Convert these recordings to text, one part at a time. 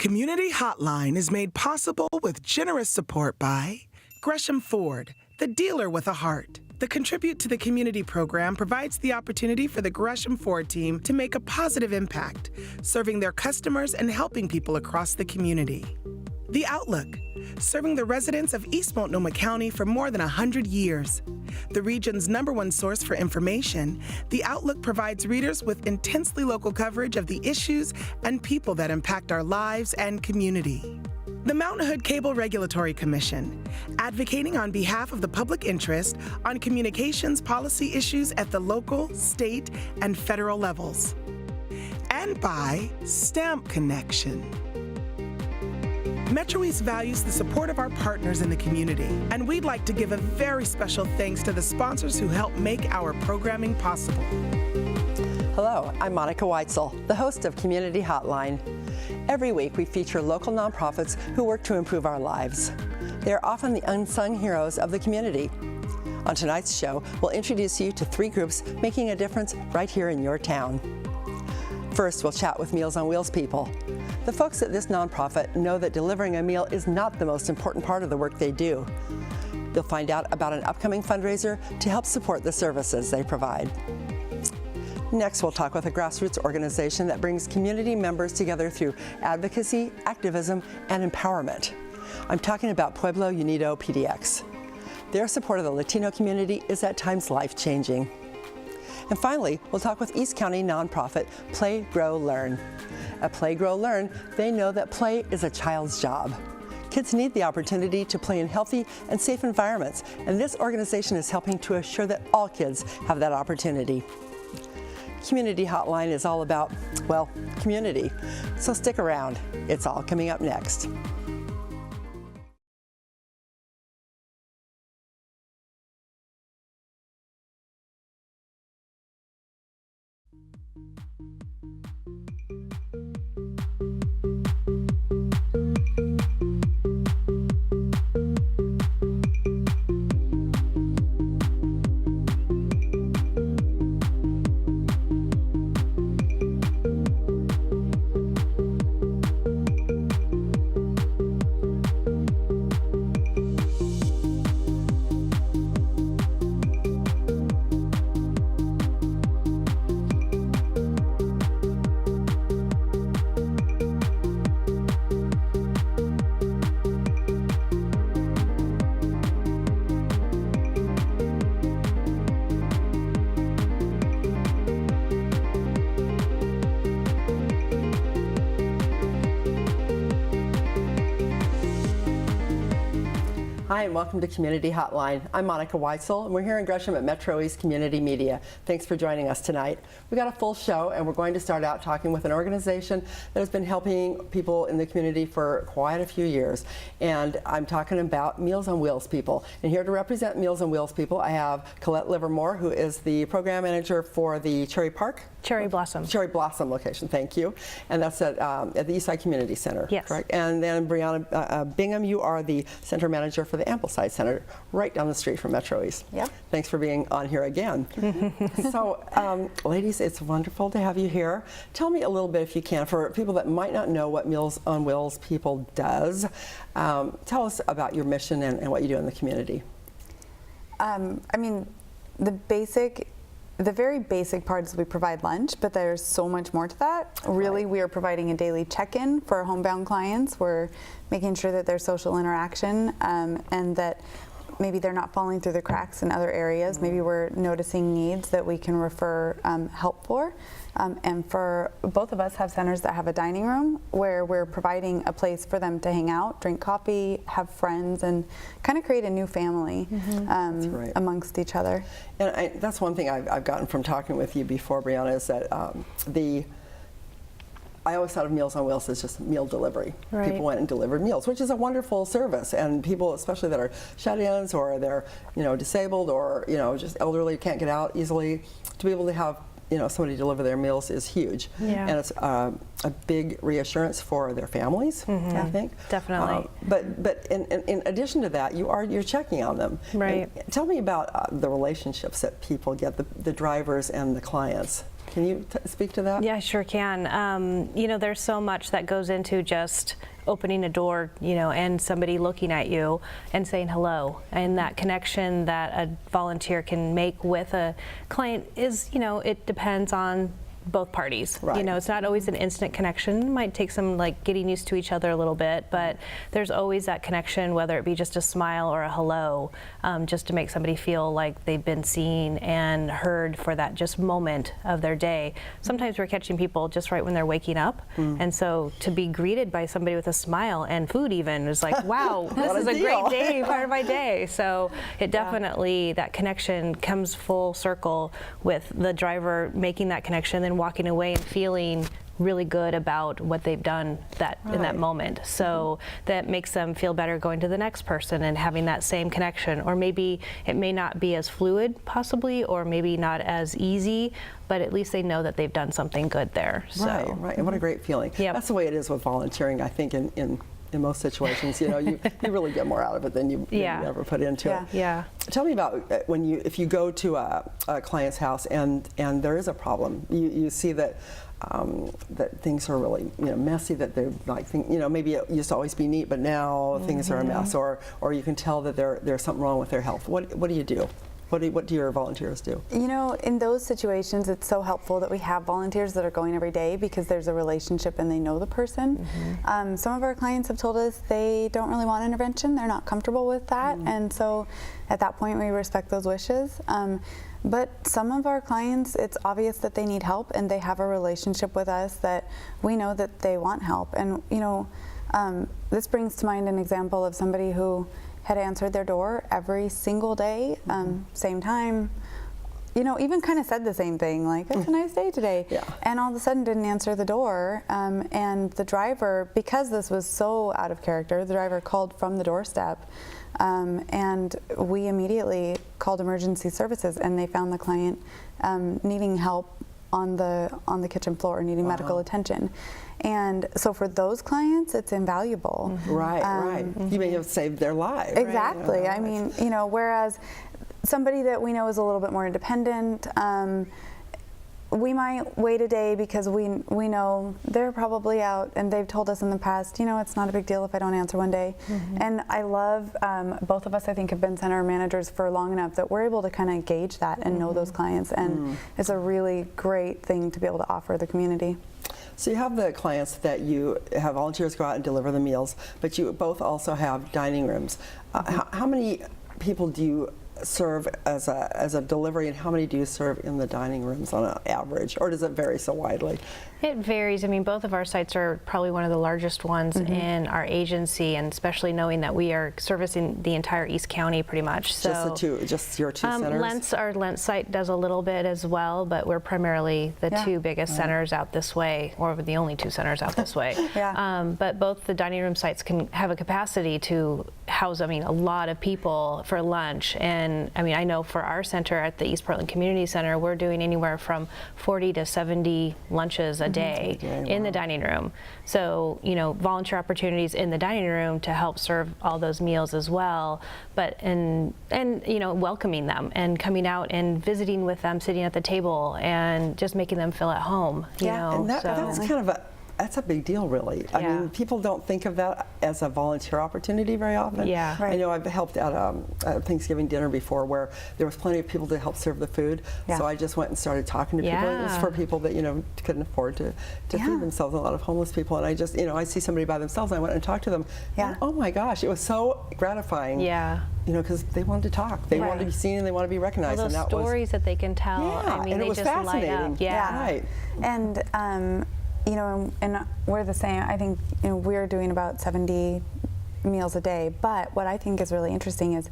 Community Hotline is made possible with generous support by Gresham Ford, the dealer with a heart. The Contribute to the Community program provides the opportunity for the Gresham Ford team to make a positive impact, serving their customers and helping people across the community. The Outlook, serving the residents of East Multnomah County for more than 100 years. The region's #1 source for information, The Outlook provides readers with intensely local coverage of the issues and people that impact our lives and community. The Mountain Hood Cable Regulatory Commission, advocating on behalf of the public interest on communications policy issues at the local, state, and federal levels. And by Stamp Connection. MetroEast values the support of our partners in the community, and we'd like to give a very special thanks to the sponsors who help make our programming possible. Hello, I'm Monica Weitzel, the host of Community Hotline. Every week we feature local nonprofits who work to improve our lives. They are often the unsung heroes of the community. On tonight's show, we'll introduce you to 3 groups making a difference right here in your town. First, we'll chat with Meals on Wheels people. The folks at this nonprofit know that delivering a meal is not the most important part of the work they do. You'll find out about an upcoming fundraiser to help support the services they provide. Next, we'll talk with a grassroots organization that brings community members together through advocacy, activism, and empowerment. I'm talking about Pueblo Unido PDX. Their support of the Latino community is at times life-changing. And finally, we'll talk with East County nonprofit Play, Grow, Learn. At Play, Grow, Learn, they know that play is a child's job. Kids need the opportunity to play in healthy and safe environments, and this organization is helping to assure that all kids have that opportunity. Community Hotline is all about, well, community. So stick around. It's all coming up next. Hi, and welcome to Community Hotline. I'm Monica Weitzel, and we're here in Gresham at MetroEast Community Media. Thanks for joining us tonight. We've got a full show, and we're going to start out talking with an organization that has been helping people in the community for quite a few years. And I'm talking about Meals on Wheels people. And here to represent Meals on Wheels people, I have Colette Livermore, who is the program manager for the Cherry Blossom location, thank you. And that's at the Eastside Community Center, yes. Correct? And then Brianna Bingham, you are the center manager for the Ambleside Center, right down the street from MetroEast. Yep. Thanks for being on here again. So, ladies, it's wonderful to have you here. Tell me a little bit, if you can, for people that might not know what Meals on Wheels people does. Tell us about your mission and what you do in the community. I mean, the very basic part is we provide lunch, but there's so much more to that. Really, we are providing a daily check-in for our homebound clients. We're making sure that there's social interaction and that maybe they're not falling through the cracks in other areas. Mm-hmm. Maybe we're noticing needs that we can refer help for. And for both of us have centers that have a dining room where we're providing a place for them to hang out, drink coffee, have friends, and kind of create a new family right. amongst each other. And that's one thing I've gotten from talking with you before, Brianna, is that I always thought of Meals on Wheels as just meal delivery. Right. People went and delivered meals, which is a wonderful service. And people, especially that are shut-ins or they're, disabled or, just elderly, can't get out easily, to be able to have somebody deliver their meals is huge. Yeah. And it's a big reassurance for their families, I think. Definitely. But in addition to that, you're checking on them. Right. And tell me about the relationships that people get, the drivers and the clients. Can you speak to that? Yeah, I sure can. There's so much that goes into just opening a door, and somebody looking at you and saying hello. And that connection that a volunteer can make with a client is, it depends on both parties. Right. It's not always an instant connection. It might take some getting used to each other a little bit, but there's always that connection, whether it be just a smile or a hello, just to make somebody feel like they've been seen and heard for that just moment of their day. Sometimes we're catching people just right when they're waking up, and so to be greeted by somebody with a smile and food even is like, wow, this is a great day, part of my day. So it definitely, that connection comes full circle with the driver making that connection and walking away and feeling really good about what they've done in that moment. So that makes them feel better going to the next person and having that same connection. Or maybe it may not be as fluid possibly, or maybe not as easy, but at least they know that they've done something good there. So. Right. And what a great feeling. Yep. That's the way it is with volunteering, I think, in most situations. You really get more out of it than you ever put into it. Yeah. Tell me about if you go to a client's house and there is a problem, you see that that things are really messy, that they're maybe it used to always be neat, but now things are a mess, or you can tell that there's something wrong with their health. What do you do? What do your volunteers do? In those situations, it's so helpful that we have volunteers that are going every day, because there's a relationship and they know the person. Some of our clients have told us they don't really want intervention. They're not comfortable with that. And so at that point, we respect those wishes. But some of our clients, it's obvious that they need help, and they have a relationship with us that we know that they want help. And this brings to mind an example of somebody who had answered their door every single day, same time, even kind of said the same thing, like, it's a nice day today. And all of a sudden didn't answer the door. And the driver, because this was so out of character, the driver called from the doorstep. And we immediately called emergency services, and they found the client needing help on the kitchen floor, needing medical attention. And so for those clients, it's invaluable. Right. You may have saved their lives. Exactly. I mean, whereas somebody that we know is a little bit more independent, we might wait a day because we know they're probably out, and they've told us in the past, it's not a big deal if I don't answer one day. And I love, both of us, I think, have been center managers for long enough that we're able to kind of gauge that and know those clients, and it's a really great thing to be able to offer the community. So you have the clients that you have volunteers go out and deliver the meals, but you both also have dining rooms. How many people do you serve as a delivery, and how many do you serve in the dining rooms on an average, or does it vary so widely? It varies. I mean, both of our sites are probably one of the largest ones in our agency, and especially knowing that we are servicing the entire East County pretty much. So just your two centers? Our Lentz site does a little bit as well, but we're primarily the two biggest centers out this way, or the only two centers out this way. But both the dining room sites can have a capacity to house, a lot of people for lunch. And I know for our center at the East Portland Community Center, we're doing anywhere from 40 to 70 lunches a day in the dining room. So, volunteer opportunities in the dining room to help serve all those meals as well, but and welcoming them and coming out and visiting with them, sitting at the table and just making them feel at home. And that's kind of that's a big deal, really. I mean, people don't think of that as a volunteer opportunity very often. I know I've helped at a Thanksgiving dinner before where there was plenty of people to help serve the food. So I just went and started talking to people. It was for people that couldn't afford to feed themselves. A lot of homeless people, and I just I see somebody by themselves, and I went and talked to them. And, oh my gosh, it was so gratifying. Because they wanted to talk, they wanted to be seen, and they wanted to be recognized. All those stories that they can tell. And it was just fascinating. Light up. And and we're the same. I think we're doing about 70 meals a day, but what I think is really interesting is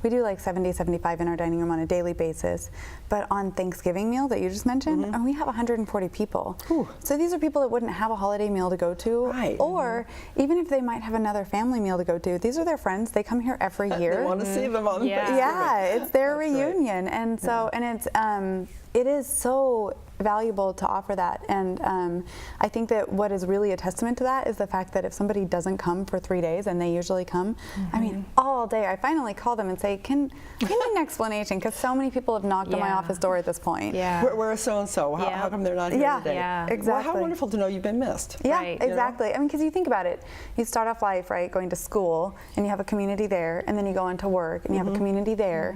we do like 70, 75 in our dining room on a daily basis, but on Thanksgiving meal that you just mentioned, and we have 140 people. So these are people that wouldn't have a holiday meal to go to, or even if they might have another family meal to go to, these are their friends. They come here every year. They want to see them on Thanksgiving. It's their reunion. And so, and it's, it is so valuable to offer that, and I think that what is really a testament to that is the fact that if somebody doesn't come for 3 days, and they usually come, I mean, all day, I finally call them and say, can give me an explanation, because so many people have knocked on my office door at this point. Yeah. Where is so-and-so? How come they're not here today? Yeah, exactly. Well, how wonderful to know you've been missed. Yeah, Right. exactly. I mean, because you think about it, you start off life, right, going to school, and you have a community there, and then you go into work, and you have a community there.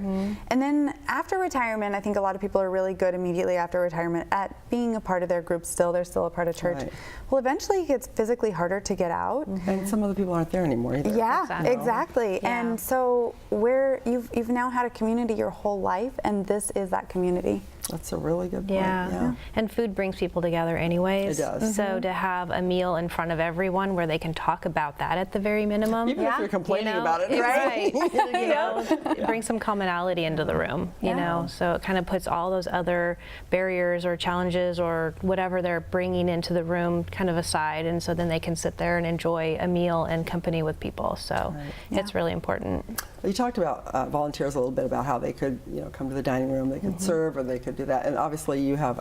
And then after retirement, I think a lot of people are really good immediately after retirement at being a part of their group still. They're still a part of church. Right. Well, eventually it gets physically harder to get out. And some of the people aren't there anymore either. Yeah, exactly. Yeah. And so where you've now had a community your whole life, and this is that community. That's a really good point. Yeah. And food brings people together anyways. It does. So to have a meal in front of everyone where they can talk about that at the very minimum. Even if you're complaining about it. Right. You know, bring some commonality into the room, you know, so it kind of puts all those other barriers or challenges or whatever they're bringing into the room kind of aside, and so then they can sit there and enjoy a meal and company with people. So it's really important. You talked about volunteers a little bit, about how they could, come to the dining room, they could serve, or they could do that. And obviously you have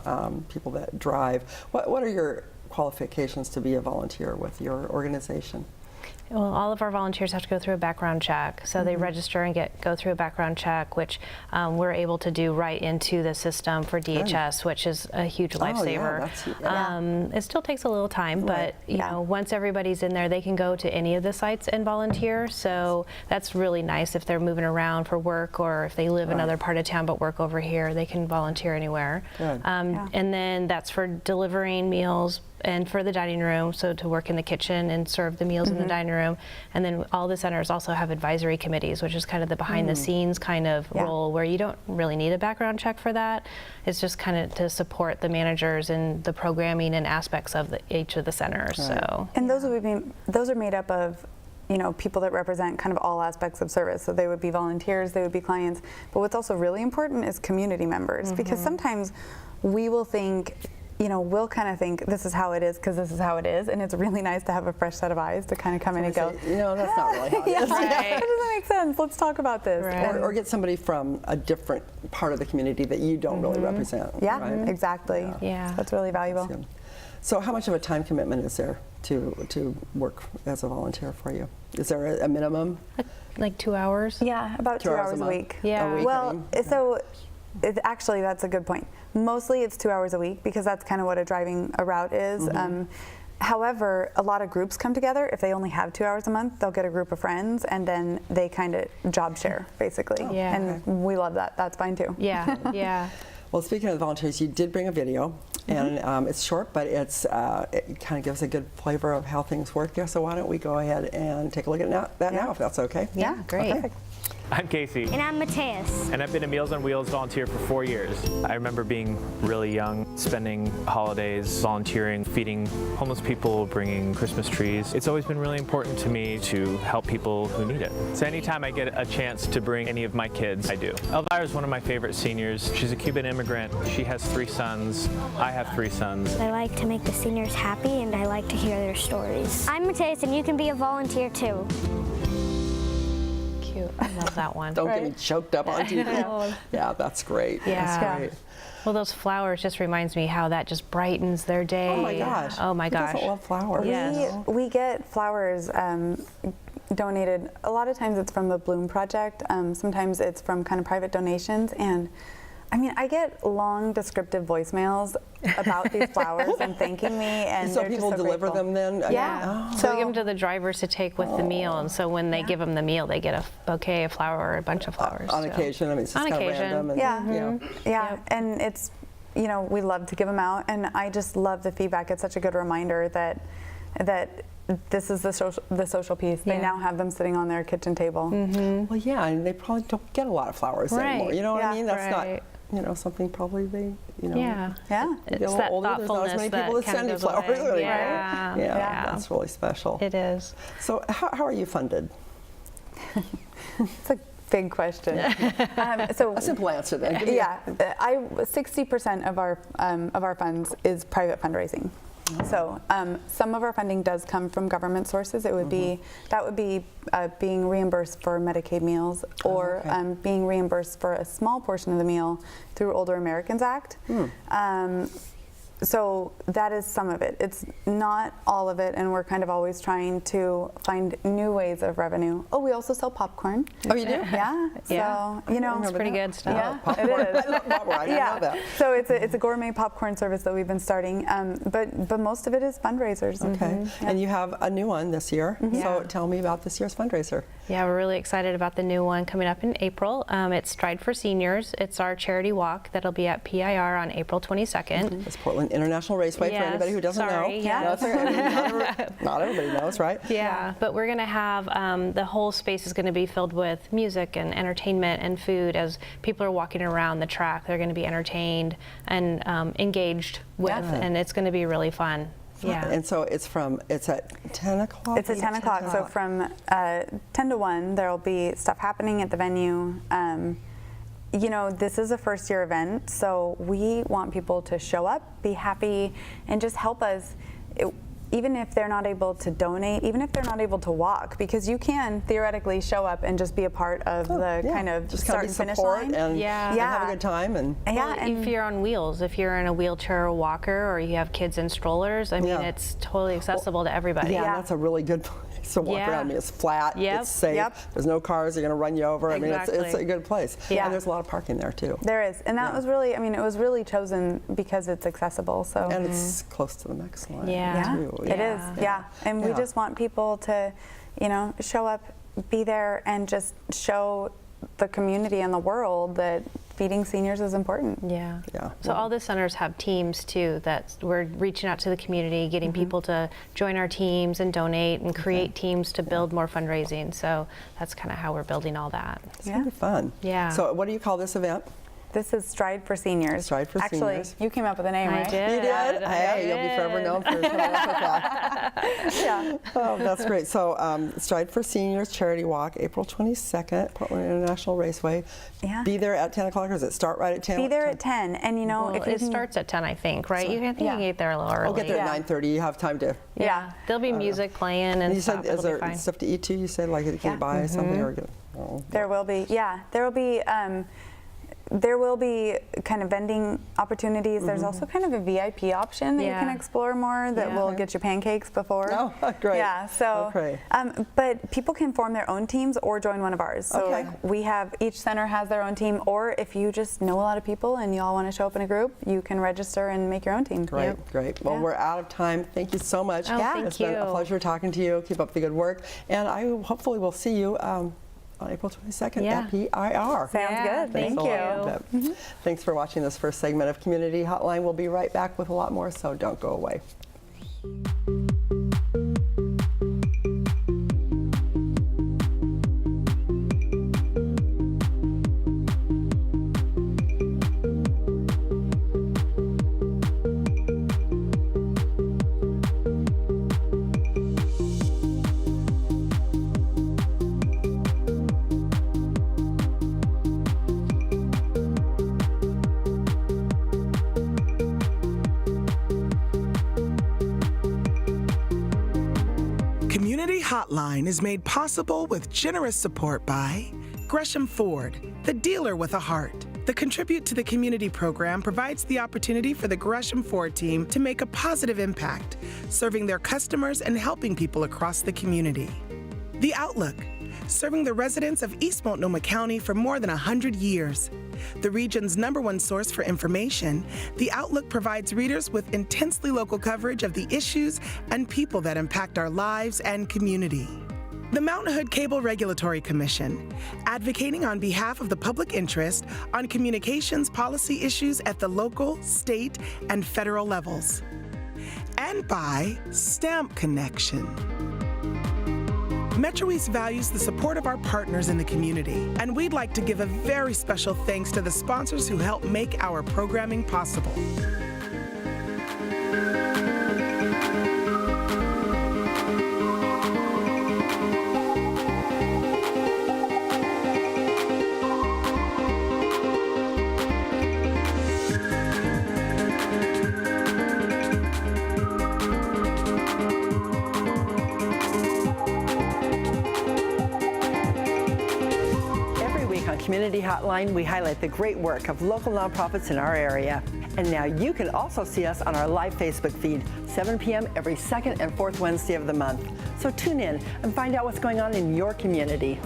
people that drive. What are your qualifications to be a volunteer with your organization? Well, all of our volunteers have to go through a background check. So they register and go through a background check, which we're able to do right into the system for DHS, which is a huge lifesaver. It still takes a little time, but you know, once everybody's in there, they can go to any of the sites and volunteer. So that's really nice if they're moving around for work, or if they live in another part of town but work over here, they can volunteer anywhere. And then that's for delivering meals and for the dining room, so to work in the kitchen and serve the meals in the dining room. And then all the centers also have advisory committees, which is kind of the behind the scenes kind of role, where you don't really need a background check for that. It's just kind of to support the managers and the programming and aspects of each of the centers. So. And those are made up of people that represent kind of all aspects of service. So they would be volunteers, they would be clients. But what's also really important is community members, because sometimes we will think, we'll kind of think this is how it is because this is how it is, and it's really nice to have a fresh set of eyes to kind of come in and go, that's not really how it is. That doesn't make sense. Let's talk about this. Or get somebody from a different part of the community that you don't really represent. Yeah, exactly. Yeah. So that's really valuable. So how much of a time commitment is there to work as a volunteer for you? Is there a minimum? Like 2 hours? Yeah, about 2 hours a week. Yeah. Well, so actually, that's a good point. Mostly it's 2 hours a week, because that's kind of what a route is. However, a lot of groups come together. If they only have 2 hours a month, they'll get a group of friends, and then they kind of job share, basically. And we love that. That's fine too. Yeah. Well, speaking of volunteers, you did bring a video, and it's short, but it kind of gives a good flavor of how things work there. So why don't we go ahead and take a look at that now, if that's okay? Yeah, great. Okay. I'm Casey. And I'm Mateus. And I've been a Meals on Wheels volunteer for 4 years. I remember being really young, spending holidays volunteering, feeding homeless people, bringing Christmas trees. It's always been really important to me to help people who need it. So anytime I get a chance to bring any of my kids, I do. Elvira is one of my favorite seniors. She's a Cuban immigrant. She has 3 sons. I have 3 sons. I like to make the seniors happy, and I like to hear their stories. I'm Mateus, and you can be a volunteer too. Cute. I love that one. Don't get me choked up on TV. Yeah, that's great. Yeah. That's great. Well, those flowers just reminds me how that just brightens their day. Oh my gosh. Oh my gosh. Who doesn't love flowers? Yes. We get flowers donated. A lot of times it's from the Bloom Project. Sometimes it's from kind of private donations. And I mean, I get long descriptive voicemails about these flowers and thanking me, and so they're people just so deliver grateful. them then? Yeah. So we give them to the drivers to take with the meal, and so when they give them the meal, they get a bouquet of flower or a bunch of flowers. On occasion, I mean, it's just On kind of occasion. random. And, Yeah, and it's, we love to give them out, and I just love the feedback. It's such a good reminder that this is the social piece. They now have them sitting on their kitchen table. Well, yeah, and they probably don't get a lot of flowers anymore. You know what I mean? That's not, something probably they, Yeah. get It's a little that older, there's not as many people that send you flowers anymore. Yeah. That's really special. It is. So how are you funded? It's a big question. So A simple answer then. 60% of our funds is private fundraising. So some of our funding does come from government sources. It would be being reimbursed for Medicaid meals, or being reimbursed for a small portion of the meal through Older Americans Act. So that is some of it. It's not all of it, and we're kind of always trying to find new ways of revenue. Oh, we also sell popcorn. Oh, you do? Yeah. Yeah. So, you know, It's pretty good stuff. Yeah, it is. I love popcorn. I didn't know that. So it's a gourmet popcorn service that we've been starting, but most of it is fundraisers. Okay. And you have a new one this year. So tell me about this year's fundraiser. Yeah, we're really excited about the new one coming up in April. It's Stride for Seniors. It's our charity walk that'll be at PIR on April 22nd. It's Portland International Raceway for anybody who doesn't know. Yeah. No, it's okay. Not everybody knows, right? Yeah, but we're going to have the whole space is going to be filled with music and entertainment and food. As people are walking around the track, they're going to be entertained and engaged with, and it's going to be really fun. Yeah. And so it's at 10 o'clock? It's at 10 o'clock. So from 10 to 1, there'll be stuff happening at the venue. You know, this is a first-year event, so we want people to show up, be happy, and just help us. Even if they're not able to donate, even if they're not able to walk, because you can theoretically show up and just be a part of the kind of just start kind and of finish support line. and have a good time. And If you're on wheels, if you're in a wheelchair or walker, or you have kids in strollers, I mean, it's totally accessible to everybody. Yeah, that's a really good place to walk around. I mean, it's flat, it's safe, there's no cars that are going to run you over. I mean, it's a good place. And there's a lot of parking there, too. There is. And that was really, I mean, it was really chosen because it's accessible. So and it's close to the next line, too. It is, And we just want people to, you know, show up, be there, and just show the community and the world that feeding seniors is important. Yeah. So all the centers have teams too, that we're reaching out to the community, getting people to join our teams and donate and create teams to build more fundraising. So that's kind of how we're building all that. It's going to be fun. Yeah. So what do you call this event? This is Stride for Seniors. Stride for Actually, Seniors. You came up with a name, right? I did. You did? Hey, you'll be forever known for coming up with that. Oh, that's great. So Stride for Seniors Charity Walk, April 22nd, Portland International Raceway. Be there at 10 o'clock, or does it start right at 10? Be there at 10. And you know, if it starts at 10, I think, right? You can get there a little early. I'll get there at 9:30. You have time to. There'll be music playing and you stuff. said, is there stuff to eat too? You said, like, can you buy something or get? There will be. Yeah, there will be. There will be kind of vending opportunities. There's also kind of a VIP option that you can explore more that will get you pancakes before. Oh, great. Yeah, so, but people can form their own teams or join one of ours. So like we have, each center has their own team, or if you just know a lot of people and you all want to show up in a group, you can register and make your own team. Great, great. Well, we're out of time. Thank you so much. Thank you. It's been a pleasure talking to you. Keep up the good work. And I hopefully will see you on April 22nd at PIR. Sounds good. Thank you. Thanks for watching this first segment of Community Hotline. We'll be right back with a lot more, so don't go away. Community Hotline is made possible with generous support by Gresham Ford, the dealer with a heart. The Contribute to the Community program provides the opportunity for the Gresham Ford team to make a positive impact, serving their customers and helping people across the community. The Outlook, serving the residents of East Multnomah County for more than 100 years. The region's #1 source for information, The Outlook provides readers with intensely local coverage of the issues and people that impact our lives and community. The Mountain Hood Cable Regulatory Commission, advocating on behalf of the public interest on communications policy issues at the local, state, and federal levels. And by Stamp Connection. MetroEast values the support of our partners in the community, and we'd like to give a very special thanks to the sponsors who help make our programming possible. Community Hotline, we highlight the great work of local nonprofits in our area. And now you can also see us on our live Facebook feed, 7 p.m. every second and fourth Wednesday of the month. So tune in and find out what's going on in your community.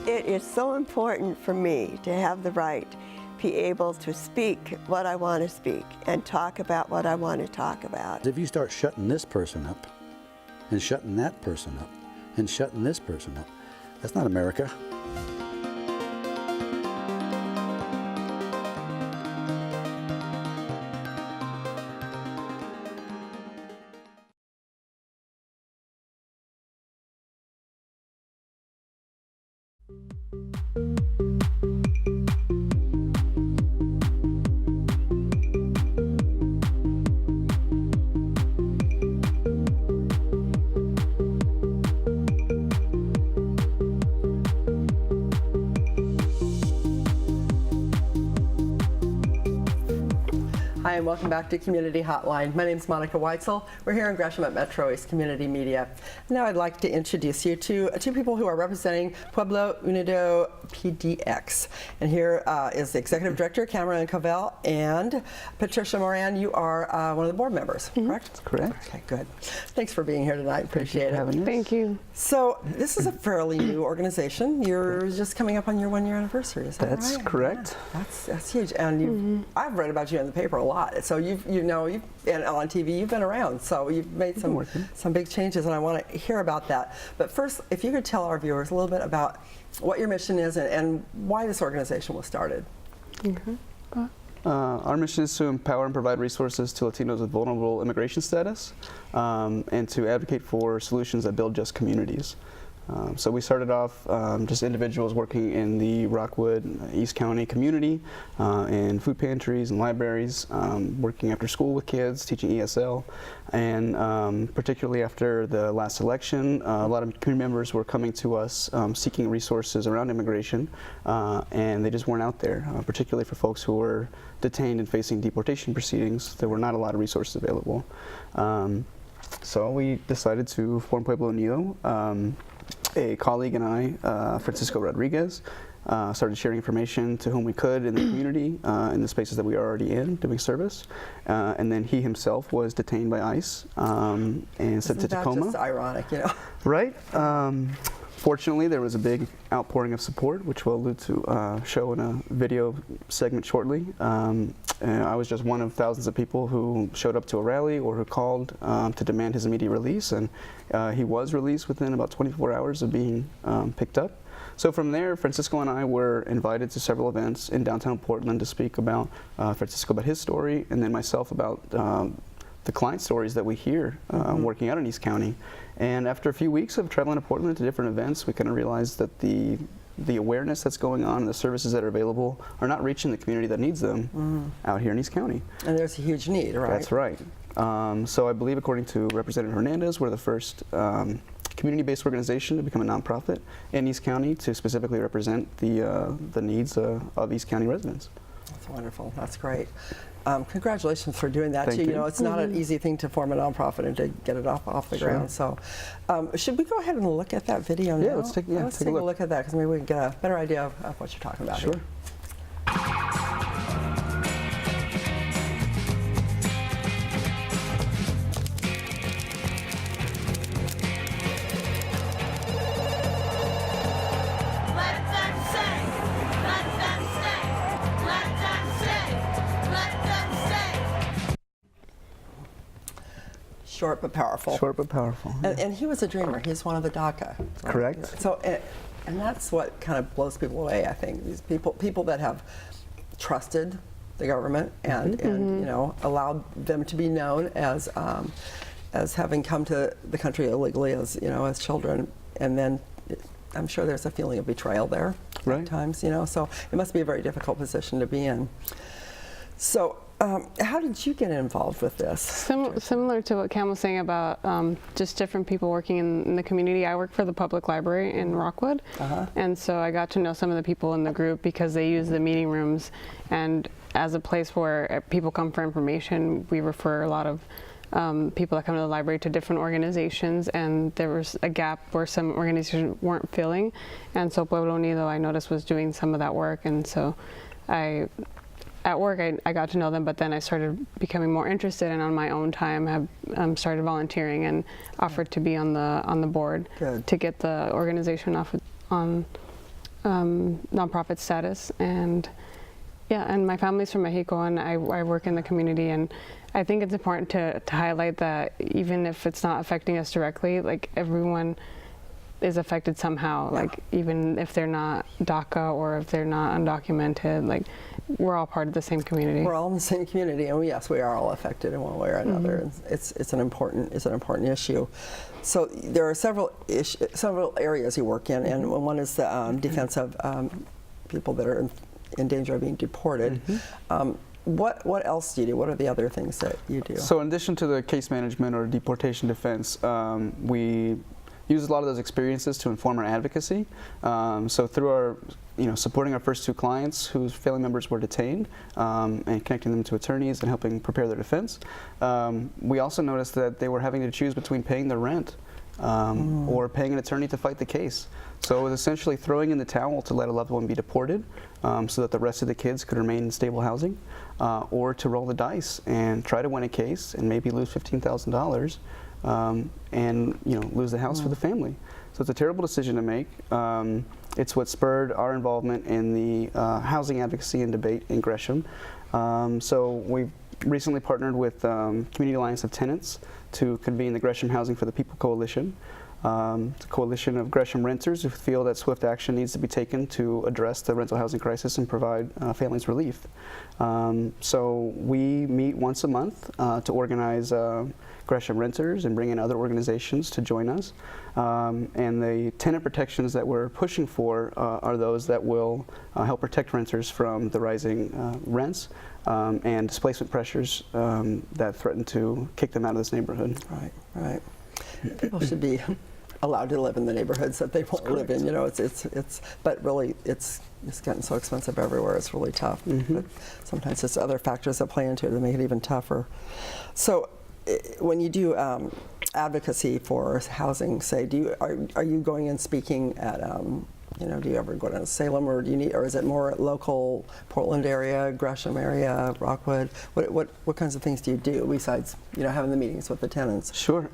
It is so important for me to have the right to be able to speak what I want to speak and talk about what I want to talk about. If you start shutting this person up and shutting that person up and shutting this person up, that's not America. Hi, and welcome back to Community Hotline. My name is Monica Weitzel. We're here in Gresham at MetroEast Community Media. Now I'd like to introduce you to two people who are representing Pueblo Unido PDX. And here is the Executive Director, Cameron Covell, and Patricia Moran. You are one of the board members, correct? That's correct. Okay, good. Thanks for being here tonight. Appreciate it. Thank you. So this is a fairly new organization. You're just coming up on your 1-year anniversary, is that right? That's correct. Yeah, that's huge. And I've read about you in the paper a lot. So you've and on TV, you've been around. So you've made some big changes, and I want to hear about that. But first, if you could tell our viewers a little bit about what your mission is and why this organization was started. Our mission is to empower and provide resources to Latinos with vulnerable immigration status, and to advocate for solutions that build just communities. So we started off just individuals working in the Rockwood, East County community, in food pantries and libraries, working after school with kids, teaching ESL, and particularly after the last election, a lot of community members were coming to us seeking resources around immigration, and they just weren't out there, particularly for folks who were detained and facing deportation proceedings. There were not a lot of resources available. So we decided to form Pueblo Unido. A colleague and I, Francisco Rodriguez, started sharing information to whom we could in the community, in the spaces that we are already in, doing service. And then he himself was detained by ICE and sent to Tacoma. That's just ironic, you know. Right. Fortunately, there was a big outpouring of support, which we'll allude to show in a video segment shortly. I was just one of thousands of people who showed up to a rally or who called to demand his immediate release, and he was released within about 24 hours of being picked up. So from there, Francisco and I were invited to several events in downtown Portland to speak about Francisco about his story, and then myself about the client stories that we hear working out in East County. And after a few weeks of traveling to Portland to different events, we kind of realized that the awareness that's going on and the services that are available are not reaching the community that needs them out here in East County. And there's a huge need, right? That's right. So I believe, according to Representative Hernandez, we're the first community-based organization to become a nonprofit in East County to specifically represent the needs of East County residents. That's wonderful. That's great. Congratulations for doing that Thank too. you. You know, it's not an easy thing to form a nonprofit and to get it off the ground. So, should we go ahead and look at that video now? Yeah, let's take a look at that, because maybe we can get a better idea of what you're talking about. Sure. Here. Short but powerful. Short but powerful. And he was a dreamer. He's one of the DACA. Right? Correct. So, and that's what kind of blows people away, I think. These people that have trusted the government and you know, allowed them to be known as having come to the country illegally as, you know, as children, and then I'm sure there's a feeling of betrayal there at times, you know. So it must be a very difficult position to be in. So How did you get involved with this? Similar to what Cam was saying about just different people working in the community. I work for the public library in Rockwood, and so I got to know some of the people in the group because they use the meeting rooms, and as a place where people come for information, we refer a lot of people that come to the library to different organizations, and there was a gap where some organizations weren't filling, and so Pueblo Unido, I noticed, was doing some of that work, and so at work I got to know them, but then I started becoming more interested, and on my own time have started volunteering and offered to be on the board to get the organization off on nonprofit status. And yeah, and my family's from Mexico, and I work in the community, and I think it's important to highlight that even if it's not affecting us directly, like everyone is affected somehow, like even if they're not DACA or if they're not undocumented, like we're all part of the same community. We're all in the same community, and yes, we are all affected in one way or another. It's an important issue. So there are several areas you work in, and one is the defense of people that are in danger of being deported. What else do you do? What are the other things that you do? So in addition to the case management or deportation defense, we use a lot of those experiences to inform our advocacy. So through our, supporting our first two clients whose family members were detained and connecting them to attorneys and helping prepare their defense, we also noticed that they were having to choose between paying their rent or paying an attorney to fight the case. So it was essentially throwing in the towel to let a loved one be deported so that the rest of the kids could remain in stable housing, or to roll the dice and try to win a case and maybe lose $15,000 and lose the house for the family. So it's a terrible decision to make. It's what spurred our involvement in the housing advocacy and debate in Gresham. So we've recently partnered with Community Alliance of Tenants to convene the Gresham Housing for the People Coalition. It's a coalition of Gresham renters who feel that swift action needs to be taken to address the rental housing crisis and provide families relief. So we meet once a month to organize Gresham renters and bring in other organizations to join us. And the tenant protections that we're pushing for are those that will help protect renters from the rising rents and displacement pressures that threaten to kick them out of this neighborhood. Right. People should be allowed to live in the neighborhoods that they won't live in. But really, it's getting so expensive everywhere. It's really tough. But sometimes it's other factors that play into it that make it even tougher. So, when you do advocacy for housing, say, are you going and speaking at do you ever go down to Salem, or is it more local, Portland area, Gresham area, Rockwood? What kinds of things do you do besides having the meetings with the tenants? Sure.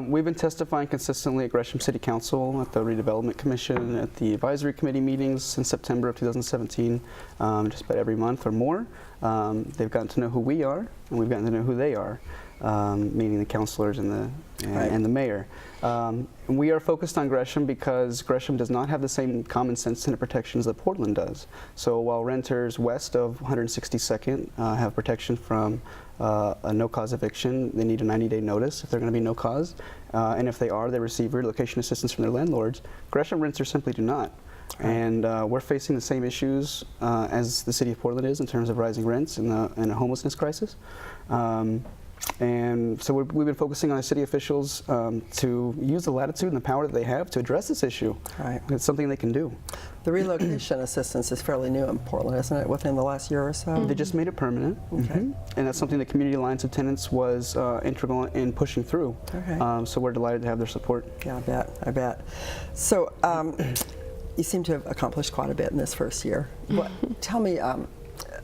We've been testifying consistently at Gresham City Council, at the Redevelopment Commission, at the Advisory Committee meetings since September of 2017, just about every month or more. They've gotten to know who we are, and we've gotten to know who they are, meaning the councilors and the mayor. We are focused on Gresham because Gresham does not have the same common sense tenant protections that Portland does. So while renters west of 162nd have protection from a no-cause eviction, they need a 90-day notice if they're going to be no cause. And if they are, they receive relocation assistance from their landlords. Gresham renters simply do not. And we're facing the same issues as the city of Portland is in terms of rising rents and a homelessness crisis. And so we've been focusing on the city officials to use the latitude and the power that they have to address this issue. It's something they can do. The relocation assistance is fairly new in Portland, isn't it, within the last year or so? They just made it permanent. And that's something the Community Alliance of Tenants was integral in pushing through. So we're delighted to have their support. Yeah, I bet. So you seem to have accomplished quite a bit in this first year. Tell me,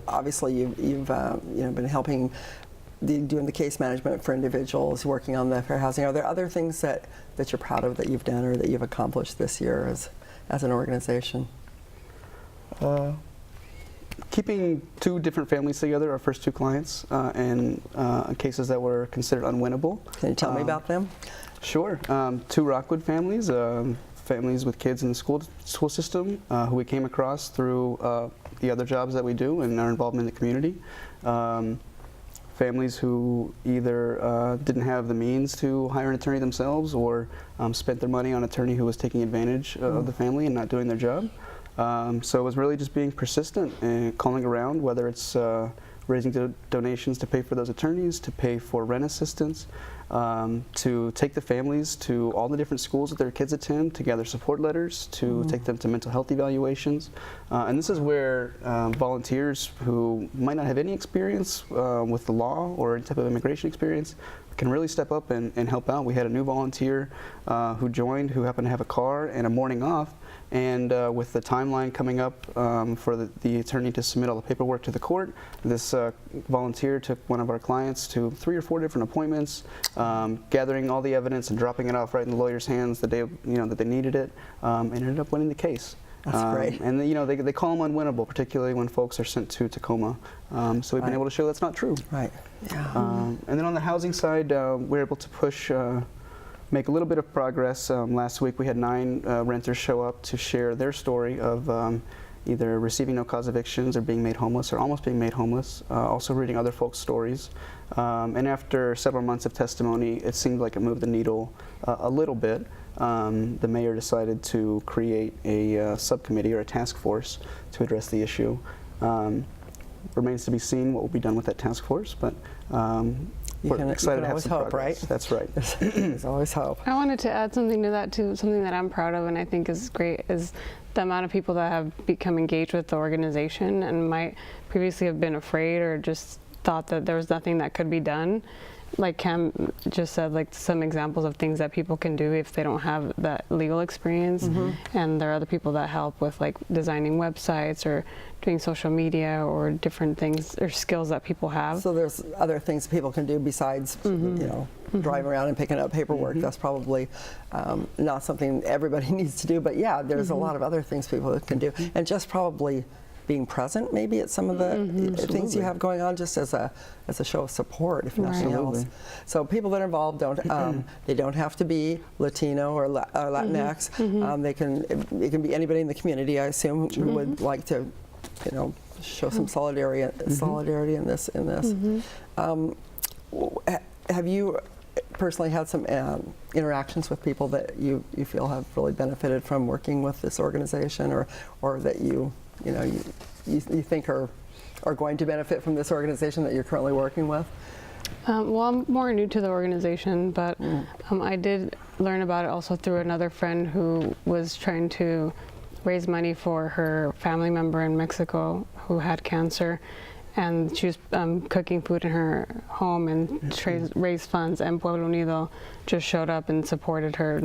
obviously you've been helping doing the case management for individuals, working on the fair housing. Are there other things that you're proud of that you've done or that you've accomplished this year as an organization? Keeping two different families together, our first two clients, and cases that were considered unwinnable. Can you tell me about them? Sure. Two Rockwood families, families with kids in the school system, who we came across through the other jobs that we do and our involvement in the community. Families who either didn't have the means to hire an attorney themselves or spent their money on an attorney who was taking advantage of the family and not doing their job. So it was really just being persistent and calling around, whether it's raising donations to pay for those attorneys, to pay for rent assistance, to take the families to all the different schools that their kids attend, to gather support letters, to take them to mental health evaluations. And this is where volunteers who might not have any experience with the law or any type of immigration experience can really step up and help out. We had a new volunteer who joined, who happened to have a car and a morning off, and with the timeline coming up for the attorney to submit all the paperwork to the court, this volunteer took one of our clients to 3 or 4 different appointments, gathering all the evidence and dropping it off right in the lawyer's hands the day that they needed it, and ended up winning the case. That's great. And they call them unwinnable, particularly when folks are sent to Tacoma. So we've been able to show that's not true. Right. Yeah. And then on the housing side, we're able to push, make a little bit of progress. Last week we had 9 renters show up to share their story of either receiving no-cause evictions or being made homeless or almost being made homeless, also reading other folks' stories. And after several months of testimony, it seemed like it moved the needle a little bit. The mayor decided to create a subcommittee or a task force to address the issue. Remains to be seen what will be done with that task force, but we're excited to have some hope, progress. right? That's right. There's always hope. I wanted to add something to that too, something that I'm proud of and I think is great is the amount of people that have become engaged with the organization and might previously have been afraid or just thought that there was nothing that could be done. Like Cam just said, like some examples of things that people can do if they don't have that legal experience. And there are other people that help with like designing websites or doing social media or different things or skills that people have. So there's other things people can do besides, driving around and picking up paperwork. That's probably not something everybody needs to do, but yeah, there's a lot of other things people can do. And just probably being present maybe at some of the things you have going on, just as a show of support, if nothing else. So people that are involved don't they don't have to be Latino or Latinx. It can be anybody in the community, I assume, who would like to, show some solidarity in this. Have you personally had some interactions with people that you feel have really benefited from working with this organization, or that you think are going to benefit from this organization that you're currently working with? Well, I'm more new to the organization, but I did learn about it also through another friend who was trying to raise money for her family member in Mexico who had cancer. And she was cooking food in her home and raised funds, and Pueblo Unido just showed up and supported her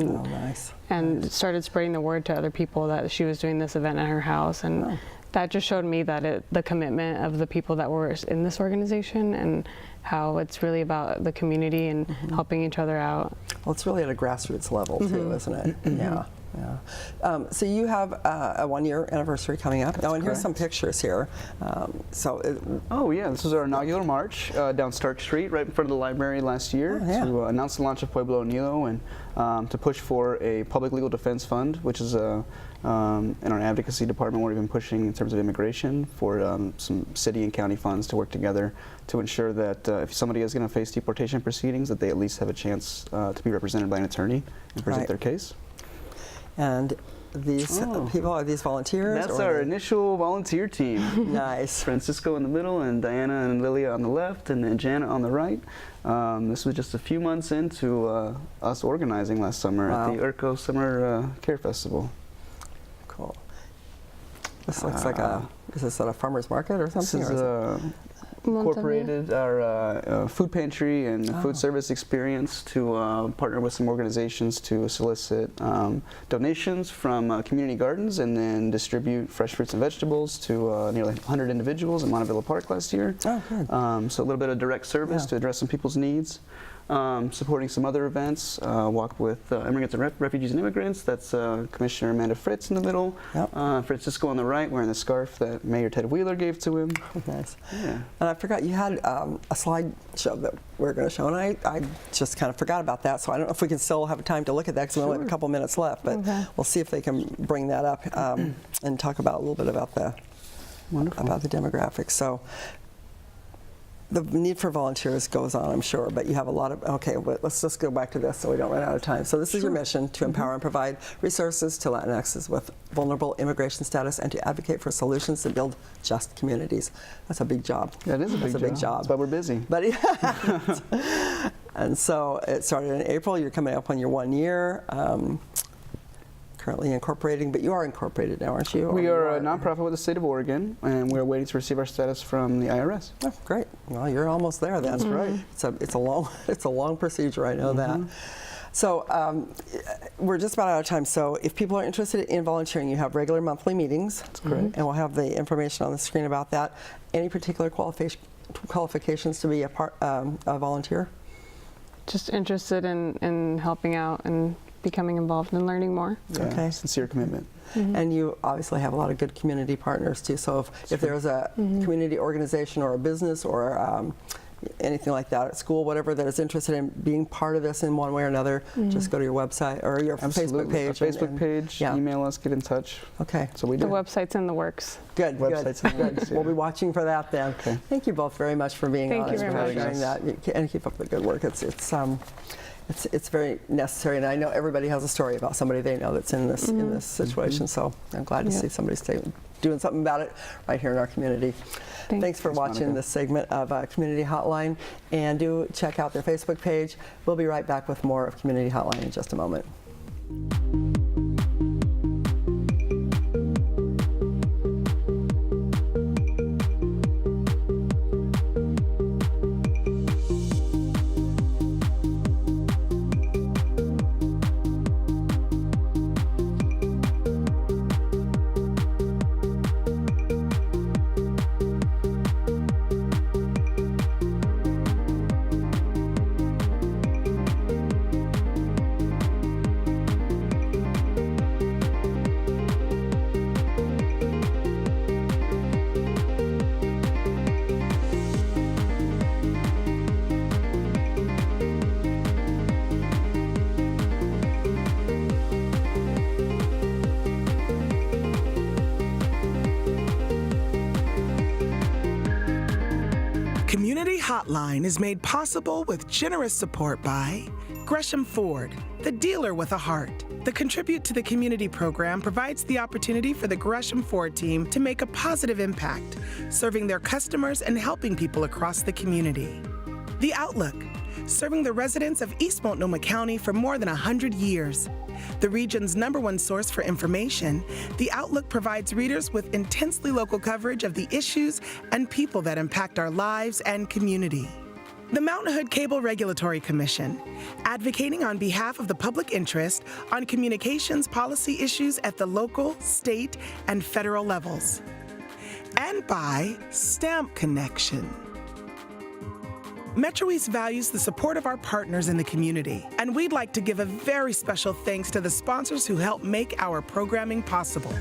and started spreading the word to other people that she was doing this event at her house. And that just showed me that the commitment of the people that were in this organization and how it's really about the community and helping each other out. Well, it's really at a grassroots level too, isn't it? Yeah. Yeah. So you have a 1-year anniversary coming up. Oh, and here's some pictures here. Oh yeah, this was our inaugural march down Stark Street, right in front of the library last year, to announce the launch of Pueblo Unido and to push for a public legal defense fund, which is in our advocacy department we're even pushing in terms of immigration for some city and county funds to work together to ensure that if somebody is going to face deportation proceedings, that they at least have a chance to be represented by an attorney and present their case. And these people, are these volunteers? That's our initial volunteer team. Nice. Francisco in the middle, and Diana and Lilia on the left, and then Janet on the right. This was just a few months into us organizing last summer at the URCO Summer Care Festival. Cool. This looks like is this at a farmer's market or something? This is incorporated our food pantry and food service experience to partner with some organizations to solicit donations from community gardens and then distribute fresh fruits and vegetables to nearly 100 individuals in Montevilla Park last year. Oh, good. So a little bit of direct service to address some people's needs. Supporting some other events, Walk with Immigrants and Refugees and Immigrants, that's Commissioner Amanda Fritz in the middle, Francisco on the right wearing the scarf that Mayor Ted Wheeler gave to him. Nice. Yeah. And I forgot, you had a slideshow that we're going to show, and I just kind of forgot about that, so I don't know if we can still have time to look at that because we only have a couple minutes left, but we'll see if they can bring that up and talk about a little bit about the demographics. So the need for volunteers goes on, I'm sure, but you have a lot of, okay, let's just go back to this so we don't run out of time. So this is your mission, to empower and provide resources to Latinxs with vulnerable immigration status and to advocate for solutions to build just communities. That's a big job. That is a big job. That's why we're busy. But and so it started in April. You're coming up on your 1 year. Currently incorporating, but you are incorporated now, aren't you? We are a nonprofit with the state of Oregon, and we're waiting to receive our status from the IRS. Oh, great. Well, you're almost there then. That's right. It's a long procedure, I know that. So we're just about out of time. So if people are interested in volunteering, you have regular monthly meetings. That's correct. And we'll have the information on the screen about that. Any particular qualifications to be a volunteer? Just interested in helping out and becoming involved and learning more. Yeah, okay. Sincere commitment. And you obviously have a lot of good community partners too. So if there's a community organization or a business or anything like that at school, whatever, that is interested in being part of this in one way or another, just go to your website or your Facebook page. Our Facebook page, email us, get in touch. Okay. So we do. The website's in the works. Good. Website's in the works. We'll be watching for that then. Okay. Thank you both very much for being on and sharing that. And keep up the good work. It's very necessary, and I know everybody has a story about somebody they know that's in this situation. So I'm glad to see somebody doing something about it right here in our community. Thanks for watching this segment of Community Hotline, and do check out their Facebook page. We'll be right back with more of Community Hotline in just a moment. Community Hotline is made possible with generous support by Gresham Ford, the dealer with a heart. The Contribute to the Community program provides the opportunity for the Gresham Ford team to make a positive impact, serving their customers and helping people across the community. The Outlook, serving the residents of East Multnomah County for more than 100 years. The region's #1 source for information, The Outlook provides readers with intensely local coverage of the issues and people that impact our lives and community. The Mountain Hood Cable Regulatory Commission, advocating on behalf of the public interest on communications policy issues at the local, state, and federal levels. And by Stamp Connection. MetroEast values the support of our partners in the community, and we'd like to give a very special thanks to the sponsors who help make our programming possible.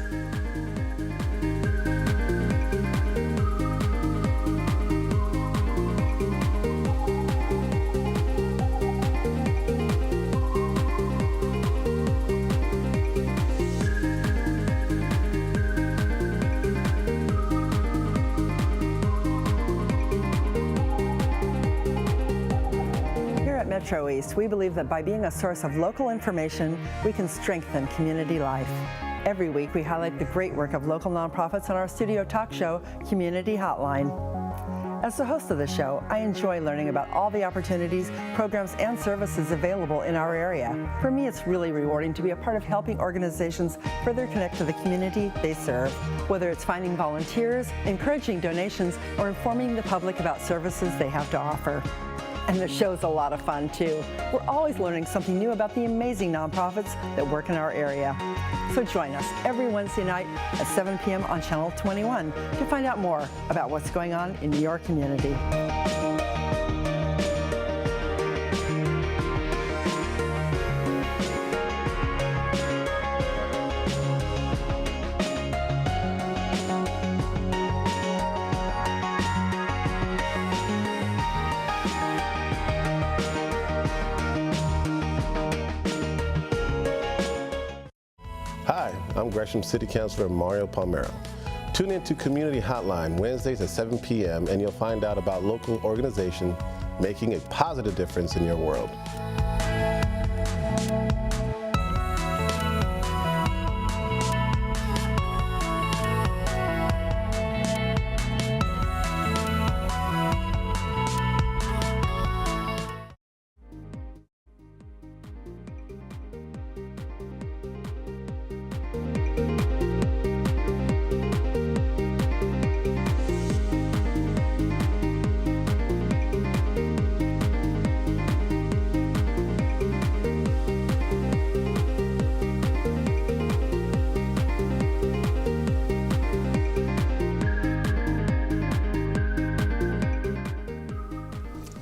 MetroEast, we believe that by being a source of local information, we can strengthen community life. Every week, we highlight the great work of local nonprofits on our studio talk show, Community Hotline. As the host of the show, I enjoy learning about all the opportunities, programs, and services available in our area. For me, it's really rewarding to be a part of helping organizations further connect to the community they serve. Whether it's finding volunteers, encouraging donations, or informing the public about services they have to offer. And the show's a lot of fun, too. We're always learning something new about the amazing nonprofits that work in our area. So join us every Wednesday night at 7 p.m. on Channel 21 to find out more about what's going on in your community. Hi, I'm Gresham City Councilor Mario Palmero. Tune in to Community Hotline Wednesdays at 7 p.m. and you'll find out about local organizations making a positive difference in your world.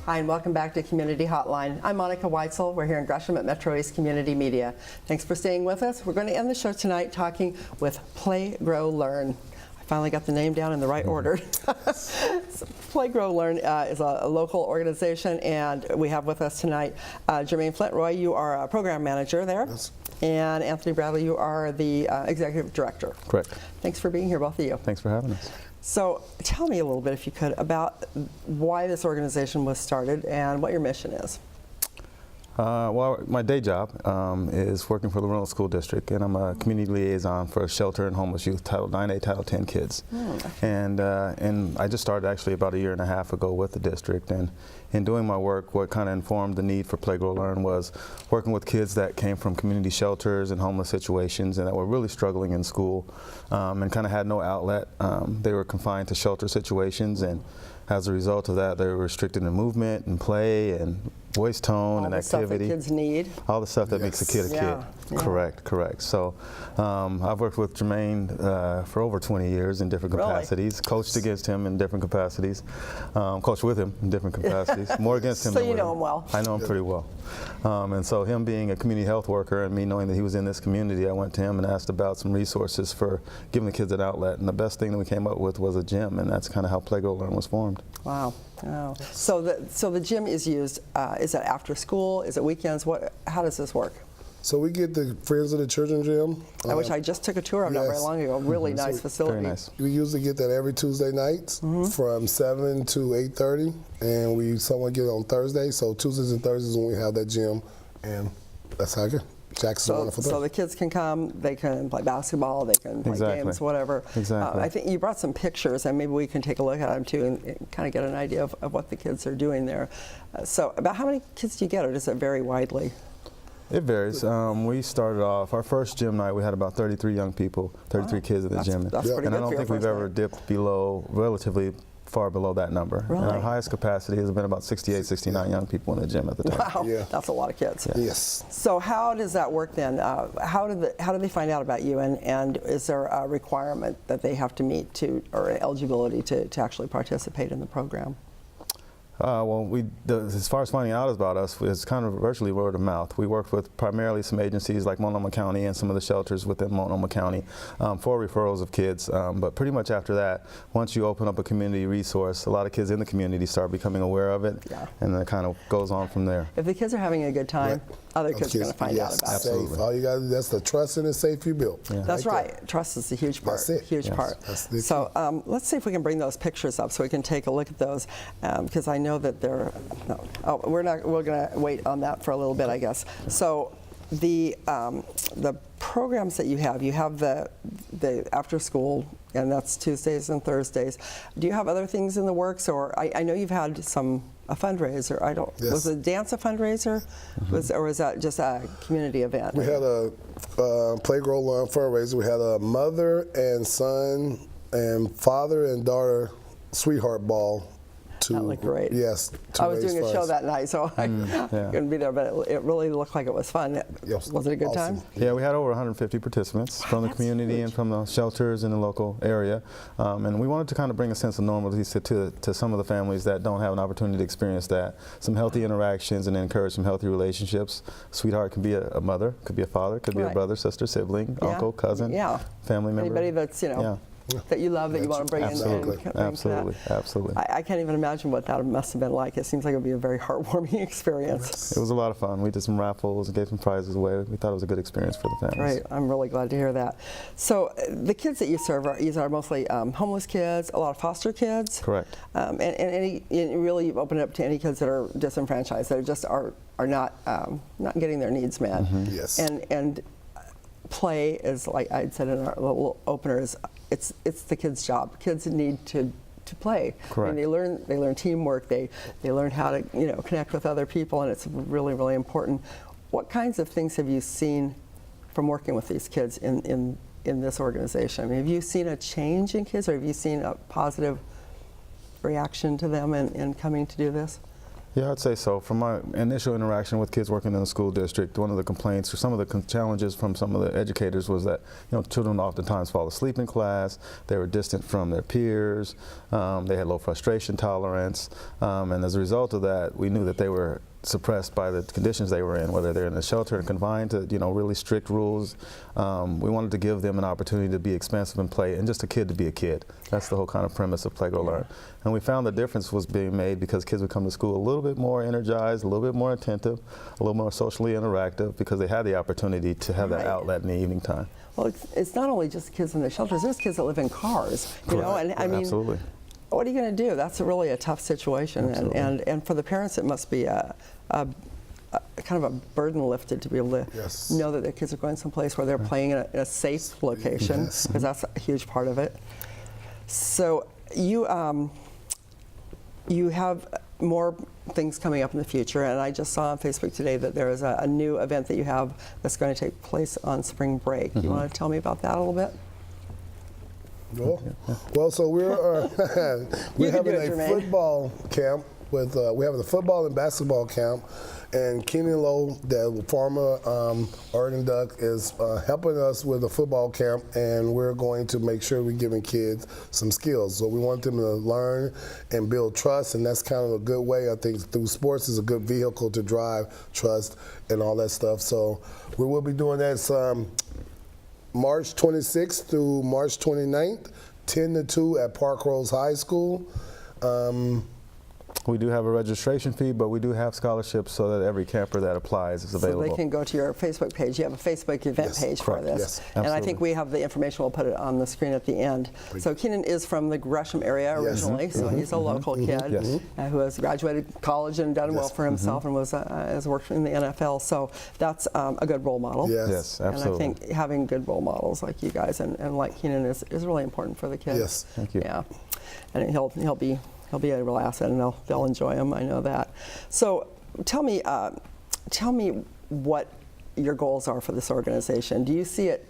Hi, and welcome back to Community Hotline. I'm Monica Weitzel. We're here in Gresham at MetroEast Community Media. Thanks for staying with us. We're going to end the show tonight talking with Play, Grow, Learn. I finally got the name down in the right order. So Play, Grow, Learn is a local organization, and we have with us tonight Jermaine Flintroy. You are a program manager there. Yes. And Anthony Bradley, you are the executive director. Correct. Thanks for being here, both of you. Thanks for having us. So tell me a little bit, if you could, about why this organization was started and what your mission is. Well, my day job is working for the Reynolds School District, and I'm a community liaison for shelter and homeless youth, Title 9A, Title 10 kids. And I just started actually about a year and a half ago with the district. And in doing my work, what kind of informed the need for Play, Grow, Learn was working with kids that came from community shelters and homeless situations and that were really struggling in school and kind of had no outlet. They were confined to shelter situations, and as a result of that, they were restricted in movement and play and voice tone and activity. All the stuff that kids need. All the stuff that makes a kid a kid. Yeah. Correct. So I've worked with Jermaine for over 20 years in different capacities, coached against him in different capacities, coached with him in different capacities, more against him so than you with know him well. I know him pretty well. And so him being a community health worker and me knowing that he was in this community, I went to him and asked about some resources for giving the kids an outlet. And the best thing that we came up with was a gym, and that's kind of how Play, Grow, Learn was formed. Wow. So the gym is used, is it after school? Is it weekends? How does this work? So we get the Friends of the Children gym. Which I just took a tour of not very long ago. Really nice facility. Very nice. We usually get that every Tuesday nights from 7 to 8:30, and we somewhat get it on Thursday. So Tuesdays and Thursdays when we have that gym, and that's how I get. Jackson's a wonderful thing. So the kids can come, they can play basketball, they can play games, whatever. Exactly. I think you brought some pictures, and maybe we can take a look at them too and kind of get an idea of what the kids are doing there. So about how many kids do you get, or does it vary widely? It varies. We started off, our first gym night, we had about 33 young people, 33 kids in the gym. That's pretty good. And I don't think we've ever dipped below, relatively far below that number. Really? And our highest capacity has been about 68, 69 young people in the gym at the time. Wow, Yeah. that's a lot of kids. Yeah. Yes. So how does that work then? How do they find out about you, and is there a requirement that they have to meet or eligibility to actually participate in the program? Well, as far as finding out about us, it's kind of virtually word of mouth. We work with primarily some agencies like Multnomah County and some of the shelters within Multnomah County for referrals of kids. But pretty much after that, once you open up a community resource, a lot of kids in the community start becoming aware of it, and then it kind of goes on from there. If the kids are having a good time, other kids are going to find out about absolutely. it. All you got to do, that's the trust and the safe you built. Yeah. That's right. Trust is a huge part. That's it. Huge part. So let's see if we can bring those pictures up so we can take a look at those, because I know that they're. No, we're going to wait on that for a little bit, I guess. So the programs that you have the after school, and that's Tuesdays and Thursdays. Do you have other things in the works, or I know you've had a fundraiser. Yes. Was the dance a fundraiser, or was that just a community event? We had a Play, Grow, Learn fundraiser. We had a mother and son and father and daughter sweetheart ball. That looked great. Yes. I was doing a show that night, so I couldn't be there, but it really looked like it was fun. Yes. Was it a good time? Yeah, we had over 150 participants from the community and from the shelters in the local area. And we wanted to kind of bring a sense of normalcy to some of the families that don't have an opportunity to experience that. Some healthy interactions and encourage some healthy relationships. Sweetheart could be a mother, could be a father, could be a brother, sister, sibling, uncle, cousin, family member. Anybody that's, that you love, that you want to bring Absolutely. in? Absolutely. Absolutely. I can't even imagine what that must have been like. It seems like it would be a very heartwarming experience. It was a lot of fun. We did some raffles and gave some prizes away. We thought it was a good experience for the families. Great. I'm really glad to hear that. So the kids that you serve are mostly homeless kids, a lot of foster kids. Correct. And really you've opened it up to any kids that are disenfranchised, that just are not getting their needs met. Yes. And play is, like I said in our little openers, it's the kids' job. Kids need to play. Correct. I mean, they learn teamwork. They learn how to connect with other people, and it's really, really important. What kinds of things have you seen from working with these kids in this organization? I mean, have you seen a change in kids, or have you seen a positive reaction to them in coming to do this? Yeah, I'd say so. From my initial interaction with kids working in the school district, one of the complaints or some of the challenges from some of the educators was that children oftentimes fall asleep in class, they were distant from their peers, they had low frustration tolerance, and as a result of that, we knew that they were suppressed by the conditions they were in, whether they're in a shelter and confined to really strict rules. We wanted to give them an opportunity to be expansive and play, and just a kid to be a kid. That's the whole kind of premise of Play, Grow, Learn. And we found the difference was being made because kids would come to school a little bit more energized, a little bit more attentive, a little more socially interactive, because they had the opportunity to have that outlet in the evening time. Well, it's not only just kids in the shelters. There's kids that live in cars, and I mean, absolutely. What are you going to do? That's really a tough situation, and for the parents, it must be a kind of a burden lifted to be able to know that their kids are going someplace where they're playing in a safe location, because that's a huge part of it. So you have more things coming up in the future, and I just saw on Facebook today that there is a new event that you have that's going to take place on spring break. You want to tell me about that a little bit? Well, so we're having a football camp with we're having a football and basketball camp, and Kenyon Lowe, the former Oregon Duck, is helping us with the football camp, and we're going to make sure we're giving kids some skills. So we want them to learn and build trust, and that's kind of a good way. I think through sports is a good vehicle to drive trust and all that stuff. So we will be doing that. March 26th through March 29th, 10 to 2 at Park Rose High School. We do have a registration fee, but we do have scholarships so that every camper that applies is available. So they can go to your Facebook page. You have a Facebook event page for this. Yes, and I think we have the information. We'll put it on the screen at the end. So Keenan is from the Gresham area originally, so he's a local kid who has graduated college and done well for himself and has worked in the NFL. So that's a good role model. Yes, absolutely. And I think having good role models like you guys and like Keenan is really important for the kids. Yes. Thank you. Yeah, and he'll be a real asset, and they'll enjoy him. I know that. So, tell me what your goals are for this organization. Do you see it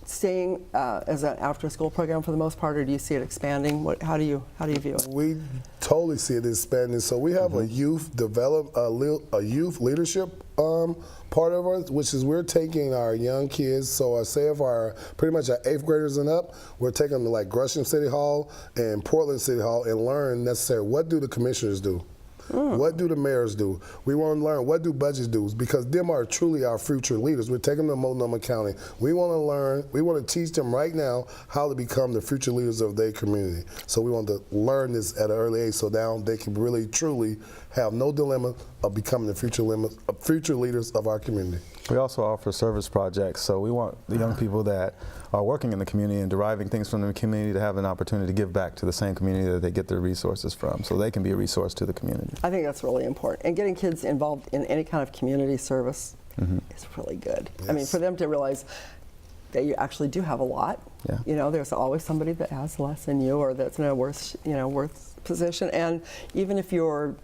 staying as an after-school program for the most part, or do you see it expanding? How do you view it? We totally see it expanding. So we have a youth youth leadership part of us, which is we're taking our young kids. So I say if pretty much our 8th graders and up, we're taking them to like Gresham City Hall and Portland City Hall and learn necessarily what do the commissioners do. What do the mayors do? We want to learn what do budgets do, because them are truly our future leaders. We're taking them to Multnomah County. We want to learn, we want to teach them right now how to become the future leaders of their community. So we want to learn this at an early age so now they can really truly have no dilemma of becoming the future leaders of our community. We also offer service projects, so we want the young people that are working in the community and deriving things from the community to have an opportunity to give back to the same community that they get their resources from, so they can be a resource to the community. I think that's really important. And getting kids involved in any kind of community service is really good. Yes. I mean, for them to realize that you actually do have a lot. Yeah. You know, there's always somebody that has less than you, or that's in a worse position. And even if you're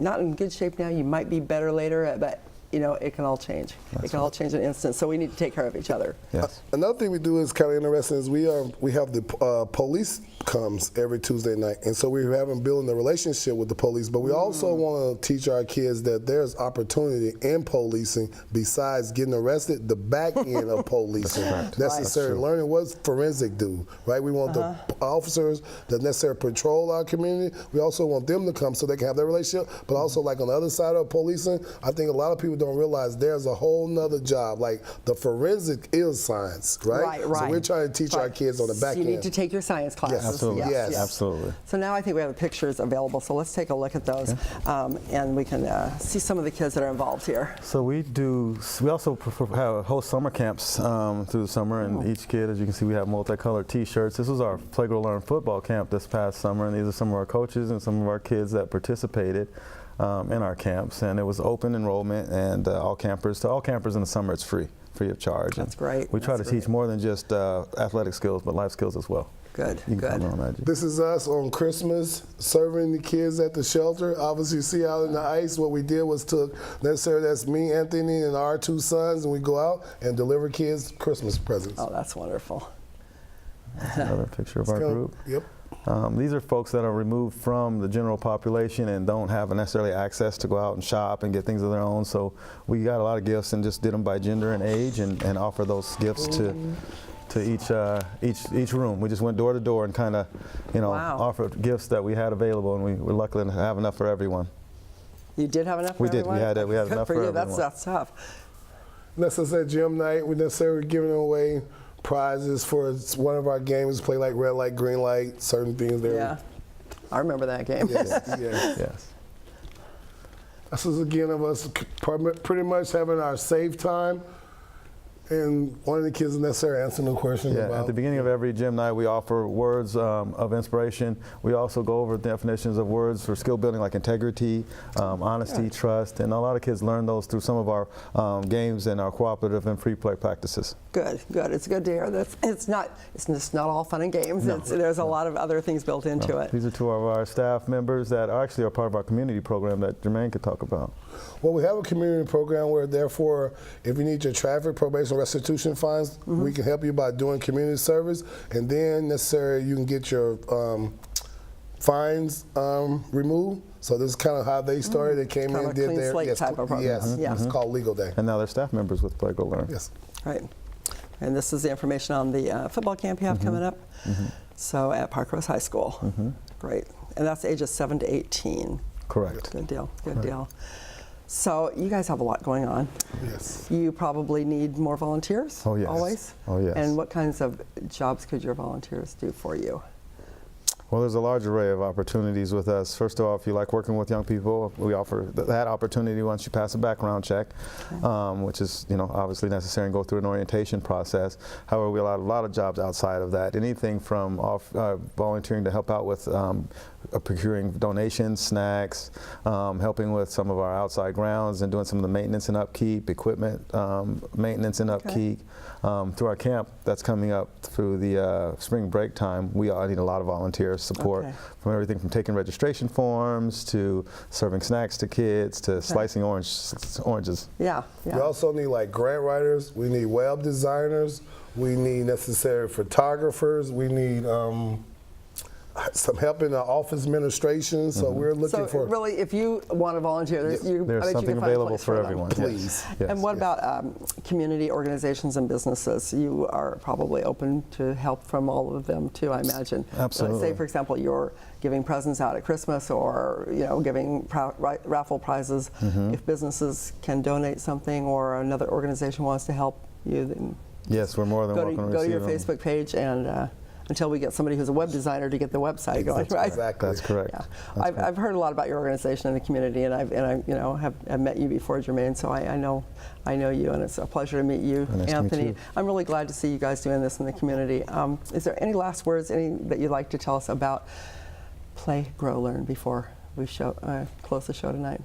not in good shape now, you might be better later, but it can all change. It can all change in an instant. So we need to take care of each other. Yes. Another thing we do is kind of interesting is we have the police comes every Tuesday night, and so we haven't building the relationship with the police. But we also want to teach our kids that there's opportunity in policing besides getting arrested. The back end of policing, necessary learning what forensic do. Right. We want the officers that necessarily patrol our community. We also want them to come so they can have their relationship. But also, like on the other side of policing, I think a lot of people don't realize there's a whole nother job. Like the forensic is science, right? Right. So we're trying to teach our kids on the back You end. need to take your science classes. Yes. Absolutely. Yes. Absolutely. So now I think we have the pictures available, so let's take a look at those, and we can see some of the kids that are involved here. So we also host summer camps through the summer, and each kid, as you can see, we have multicolored T-shirts. This was our Play, Grow, Learn football camp this past summer, and these are some of our coaches and some of our kids that participated in our camps. And it was open enrollment, and all campers in the summer. It's free of charge. That's great. We try to teach more than just athletic skills, but life skills as well. Good, You can good. comment on that, G. This is us on Christmas serving the kids at the shelter. Obviously, you see out in the ice, what we did was that's me, Anthony, and our 2 sons, and we go out and deliver kids Christmas presents. Oh, that's wonderful. Another picture of our group. Yep. These are folks that are removed from the general population and don't have necessarily access to go out and shop and get things of their own. So we got a lot of gifts and just did them by gender and age, and offer those gifts to each room. We just went door to door and kind of, offered gifts that we had available, and we were lucky to have enough for everyone. You did have enough for We did. everyone? We had enough for you. everyone. That's tough. That's us at gym night. We're necessarily giving away prizes for one of our games. Play like red light, green light, certain things there. Yeah, I remember that game. Yes. This is again of us pretty much having our safe time. And one of the kids is necessarily answering the question about. At the beginning of every gym night, we offer words of inspiration. We also go over definitions of words for skill building, like integrity, honesty, trust, and a lot of kids learn those through some of our games and our cooperative and free play practices. Good. It's good to hear that it's just not all fun and games. No. There's a lot of other things built into it. These are 2 of our staff members that are actually part of our community program that Jermaine could talk about. Well, we have a community program where, therefore, if you need your traffic, probation, restitution fines, we can help you by doing community service, and then necessarily you can get your fines removed. So this is kind of how they started. They came kind in of and did clean their slate type of program. It's called Legal Day. And now they're staff members with Play, Grow, Learn. Yes. Right. And this is the information on the football camp you have coming up. So at Park Rose High School. Great. And that's ages 7 to 18. Correct. Good deal. Good deal. So you guys have a lot going on. Yes. You probably need more volunteers. Oh, yes. Always. Oh, yes. And what kinds of jobs could your volunteers do for you? Well, there's a large array of opportunities with us. First of all, if you like working with young people, we offer that opportunity once you pass a background check, which is, obviously necessary, and go through an orientation process. However, we allow a lot of jobs outside of that. Anything from volunteering to help out with procuring donations, snacks, helping with some of our outside grounds and doing some of the maintenance and upkeep, equipment maintenance and upkeep. Through our camp that's coming up through the spring break time, we all need a lot of volunteer support, from everything from taking registration forms to serving snacks to kids to slicing oranges. Yeah. We also need like grant writers. We need web designers. We need necessary photographers. We need some help in the office administration. So we're looking for. Really, if you want to volunteer, there's something available for everyone. Please. Yes. And what about community organizations and businesses? You are probably open to help from all of them too, I imagine. Absolutely. Say, for example, you're giving presents out at Christmas, or giving raffle prizes. If businesses can donate something, or another organization wants to help you, then yes, we're more than welcome to receive go to your them. Facebook page and. Until we get somebody who's a web designer to get the website going, right? Exactly. That's correct. Yeah. I've heard a lot about your organization and the community, and I have met you before, Jermaine. So I know you, and it's a pleasure to meet you, Nice Anthony. to meet you. I'm really glad to see you guys doing this in the community. Is there any last words, that you'd like to tell us about Play, Grow, Learn before we close the show tonight?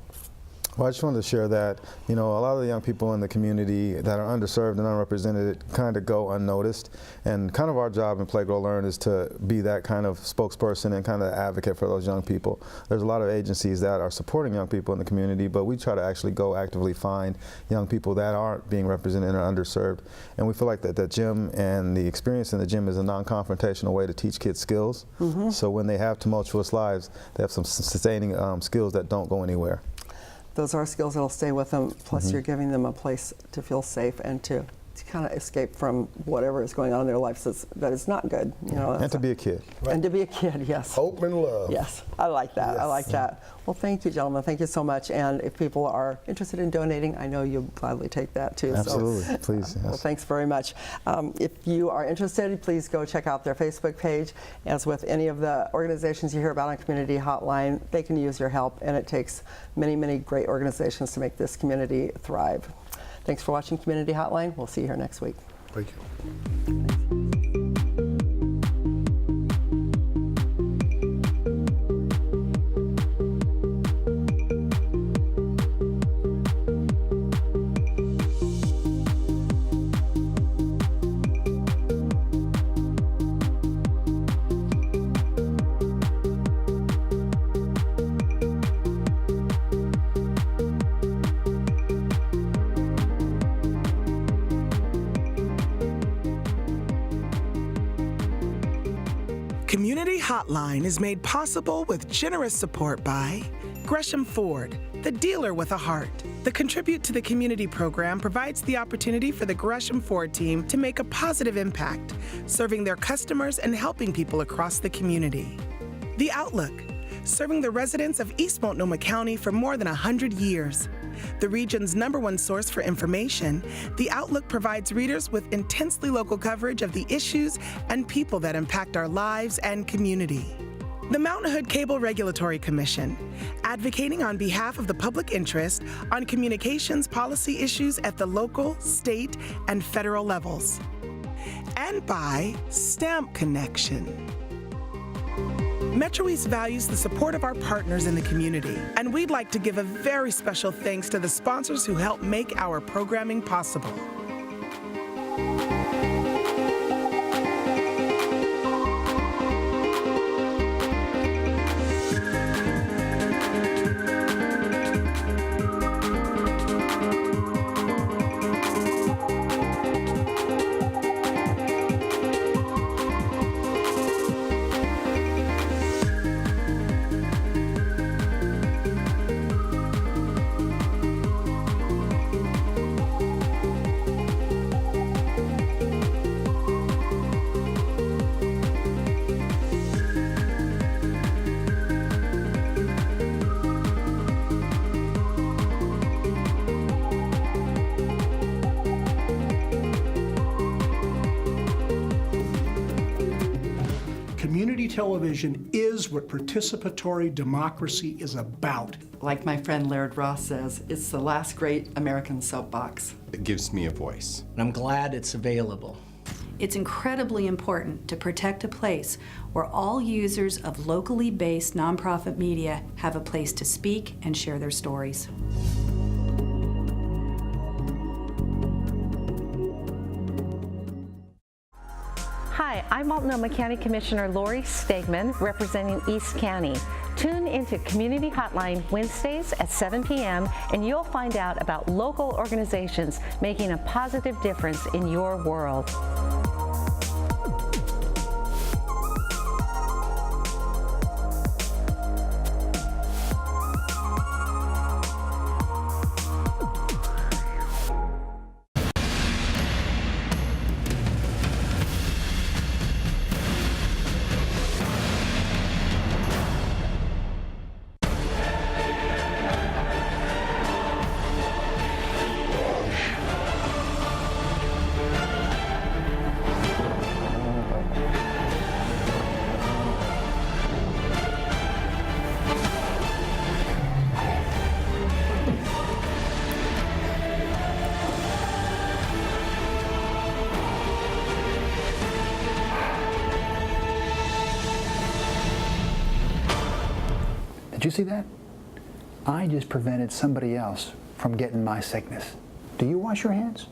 Well, I just wanted to share that, a lot of the young people in the community that are underserved and unrepresented kind of go unnoticed. And kind of our job in Play, Grow, Learn is to be that kind of spokesperson and kind of advocate for those young people. There's a lot of agencies that are supporting young people in the community, but we try to actually go actively find young people that aren't being represented and are underserved. And we feel like that the gym and the experience in the gym is a non-confrontational way to teach kids skills. So when they have tumultuous lives, they have some sustaining skills that don't go anywhere. Those are skills that'll stay with them, plus you're giving them a place to feel safe and to to kind of escape from whatever is going on in their lives that is not good. You know, And to be a kid. And to be a kid, yes. Hope and love. Yes, I like that. Yes. I like that. Well, thank you, gentlemen. Thank you so much. And if people are interested in donating, I know you'll gladly take that too. Absolutely, So, please. Yes. Well, thanks very much. If you are interested, please go check out their Facebook page. As with any of the organizations you hear about on Community Hotline, they can use your help, and it takes many, many great organizations to make this community thrive. Thanks for watching Community Hotline. We'll see you here next week. Thank you. Community Hotline is made possible with generous support by Gresham Ford, the dealer with a heart. The Contribute to the Community program provides the opportunity for the Gresham Ford team to make a positive impact, serving their customers and helping people across the community. The Outlook, serving the residents of East Multnomah County for more than 100 years. The region's #1 source for information, The Outlook provides readers with intensely local coverage of the issues and people that impact our lives and community. The Mountain Hood Cable Regulatory Commission, advocating on behalf of the public interest on communications policy issues at the local, state, and federal levels. And by Stamp Connection. MetroEast values the support of our partners in the community, and we'd like to give a very special thanks to the sponsors who help make our programming possible. Community television is what participatory democracy is about. Like my friend Laird Ross says, it's the last great American soapbox. It gives me a voice. I'm glad it's available. It's incredibly important to protect a place where all users of locally based nonprofit media have a place to speak and share their stories. Hi, I'm Multnomah County Commissioner Lori Stegman, representing East County. Tune into Community Hotline Wednesdays at 7 p.m. and you'll find out about local organizations making a positive difference in your world. Did you see that? I just prevented somebody else from getting my sickness. Do you wash your hands?